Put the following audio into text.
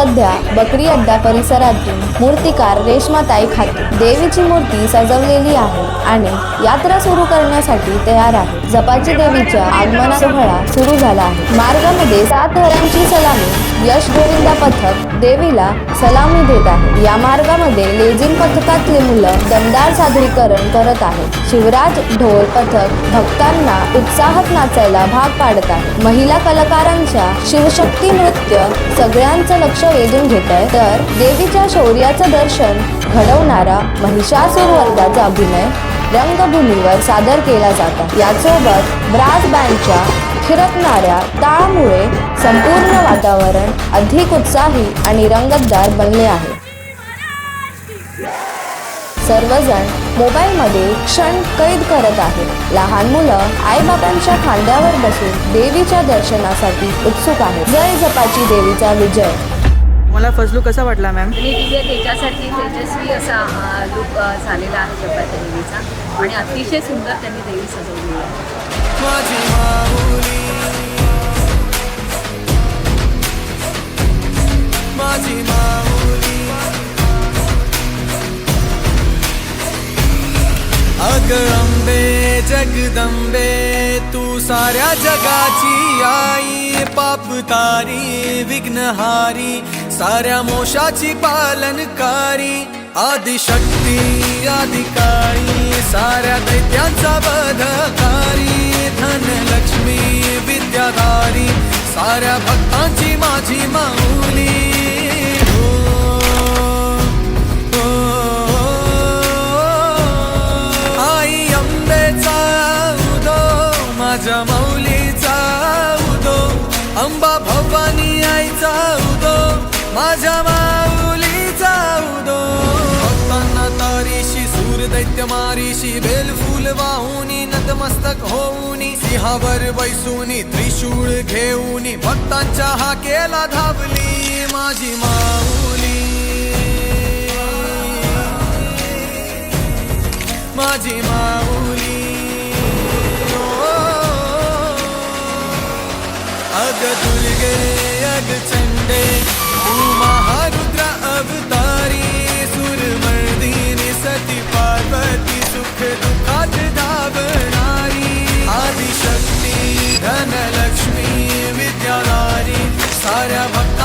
सध्या बकरी अड्डा परिसरातून मूर्तिकार रेश्माताई खातू देवीची मूर्ती सजवलेली आहे आणि यात्रा सुरू करण्यासाठी तयार आहे। जपाची देवीच्या आगमना सोहळा सुरू झाला आहे। मार्गामध्ये 7 थरांची सलामी यश गोविंदा पथक देवीला सलामी देत आहे। या मार्गामध्ये लेझिम पथकातले मुलं दमदार सादरीकरण करत आहेत। शिवराज ढोल पथक भक्तांना उत्साहात नाचायला भाग पाडत आहे। महिला कलाकारांच्या शिवशक्ती नृत्य सगळ्यांचं लक्ष वेधून घेत आहे, तर देवीच्या शौर्याचं दर्शन घडवणारा महिषासूर वर्गाचा अभिनय रंगभूमीवर सादर केला जातो। यासोबत ब्रास बँडच्या थिरकणाऱ्या ताळामुळे संपूर्ण वातावरण अधिक उत्साही आणि रंगतदार बनले आहे। सर्वजण मोबाईलमध्ये क्षण कैद करत आहेत। लहान मुलं आईबाबांच्या खांद्यावर बसून देवीच्या दर्शनासाठी उत्सुक आहेत। जय जपाची देवीचा विजय। मला फर्स्ट लुक कसा वाटला मॅम? आणि दिव्य त्याच्यासाठी तेजस्वी असा लुक झालेला आहे जपाच्या देवीचा आणि अतिशय सुंदर त्यांनी देवी सजवली आहे। अग अंबे जगदंबे तू साऱ्या जगाची आई, पाप तारी विघ्नहारी साऱ्या मोशाची पालनकारी, आदिशक्ती आदिकाळी साऱ्या दैत्यांचा वधकारी, धनलक्ष्मी विद्याधारी साऱ्या भक्तांची माझी माऊली। माझ्या माऊलीचा उदो, अंबा भवानी आईचा उदो, माझ्या माऊलीचा उदो। भक्तांना तारीशी सूर दैत्य मारीशी बेल फूल वाहुनी नतमस्तक होऊनी, सिंहावर बैसूनी त्रिशूळ घेऊनी भक्तांच्या हाकेला धावली माझी माऊली, माझी माऊली। अग दुर्गे अग चंडे तू महारुद्र अवतारी, सुरमर्दिनी सती पार्वती सुख दुःखात धावणारी, आदिशक्ती धनलक्ष्मी विद्याधारी साऱ्या भक्त